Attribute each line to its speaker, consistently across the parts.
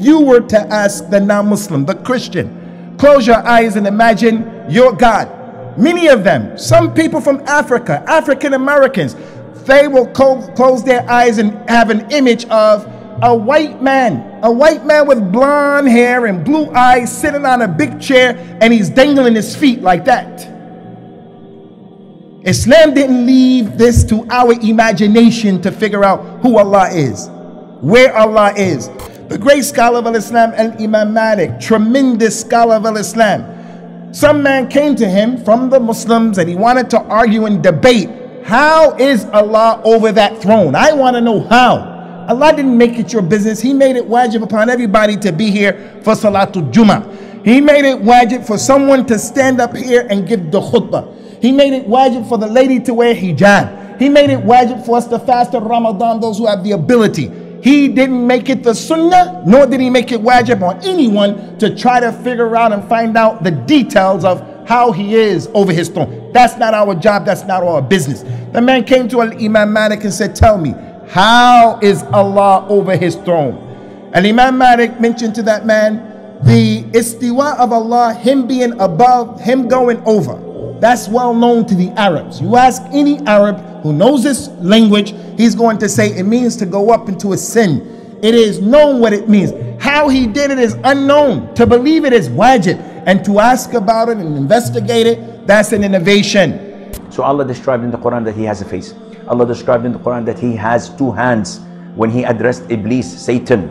Speaker 1: you were to ask the non-Muslim, the Christian, close your eyes and imagine your God. Many of them, some people from Africa, African Americans, they will close their eyes and have an image of a white man with blonde hair and blue eyes sitting on a big chair, and he's dangling his feet like that. Islam didn't leave this to our imagination to figure out who Allah is, where Allah is. The great scholar of Islam, Imam Malik, tremendous scholar of Islam. Some man came to him from the Muslims and he wanted to argue and debate. How is Allah over that throne? I want to know how. Allah didn't make it your business. He made it wajib upon everybody to be here for Salatul Jummah. He made it wajib for someone to stand up here and give the khutbah. He made it wajib for the lady to wear hijab. He made it wajib for us to fast in Ramadan, those who have the ability. He didn't make it the sunnah, nor did he make it wajib on anyone to try to figure out and find out the details of how he is over his throne. That's not our job. That's not our business. The man came to Imam Malik and said, tell me, how is Allah over his throne? And Imam Malik mentioned to that man the istiwa of Allah, him being above, him going over. That's well known to the Arabs. You ask any Arab who knows this language, he's going to say it means to go up into a sin. It is known what it means. How he did it is unknown. To believe it is wajib, and to ask about it and investigate it, that's an innovation.
Speaker 2: So Allah described in the Quran that he has a face. Allah described in the Quran that he has two hands when he addressed Iblis, Satan.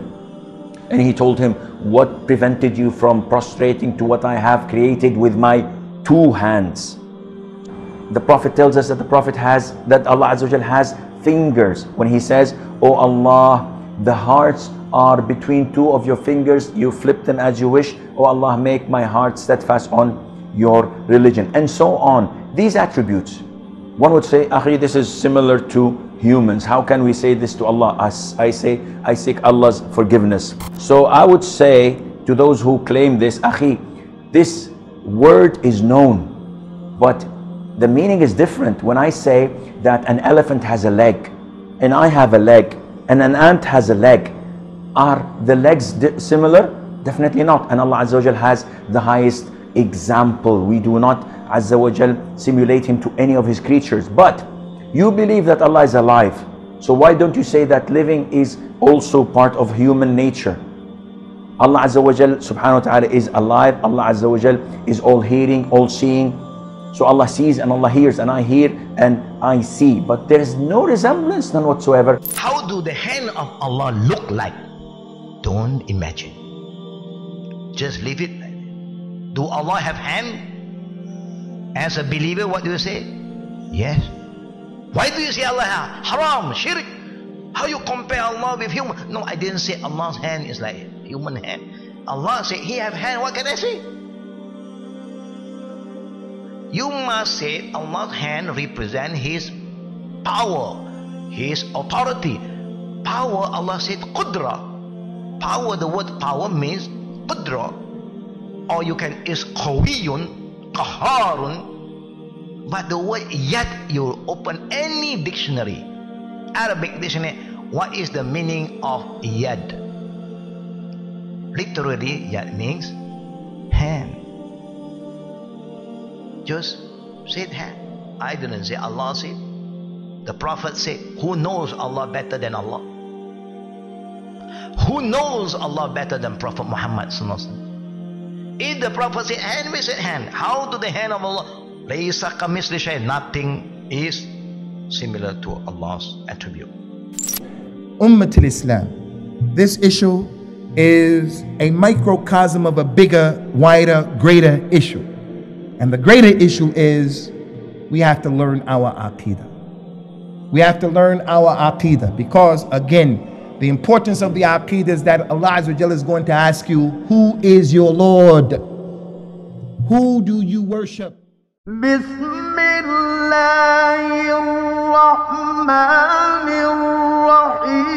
Speaker 2: And he told him, what prevented you from prostrating to what I have created with my two hands? The Prophet tells us that Allah Azza wa Jal has fingers. When he says, oh Allah, the hearts are between two of your fingers, you flip them as you wish. Oh Allah, make my heart steadfast on your religion, and so on. These attributes, one would say, Akhi, this is similar to humans. How can we say this to Allah? I seek Allah's forgiveness. So I would say to those who claim this, Akhi, this word is known, but the meaning is different. When I say that an elephant has a leg, and I have a leg, and an ant has a leg, are the legs similar? Definitely not. And Allah Azza wa Jal has the highest example. We do not Azza wa Jal simulate him to any of his creatures. But you believe that Allah is alive. So why don't you say that living is also part of human nature? Allah Azza wa Jal subhanahu wa ta'ala is alive. Allah Azza wa Jal is all hearing, all seeing. So Allah sees and Allah hears, and I hear and I see. But there is no resemblance, none whatsoever.
Speaker 3: How do the hand of Allah look like? Don't imagine. Just leave it. Do Allah have hand? As a believer, what do you say? Yes. Why do you say Allah have? Haram, shirk. How you compare Allah with human? No, I didn't say Allah's hand is like human hand. Allah said He have hand. What can I say? You must say Allah's hand represent His power, His authority. Power, Allah said qudra. Power, the word power means qudra. Or you can, is qawiyun, qaharun. But the word yad, you open any dictionary, Arabic dictionary, what is the meaning of yad? Literally, yad means hand. Just said hand. I didn't say Allah said. The Prophet said, who knows Allah better than Allah? Who knows Allah better than Prophet Muhammad? If the Prophet said hand, we said hand. How do the hand of Allah? Nothing is similar to Allah's attribute.
Speaker 1: Ummatul Islam, this issue is a microcosm of a bigger, wider, greater issue. And the greater issue is we have to learn our aqidah. We have to learn our aqidah because, again, the importance of the aqidah is that Allah Azza wa Jalla is going to ask you, who is your Lord? Who do you worship?
Speaker 4: Bismillahirrahmanirrahim.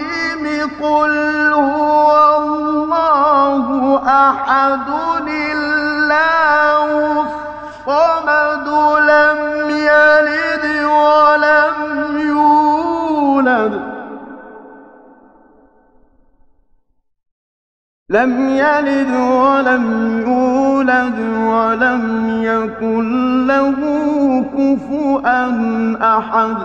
Speaker 4: Qul huwa Allahu ahadun illahu الصمد لم يلد ولم يولد لم يلد ولم يولد ولم يكن له كفوا أحد.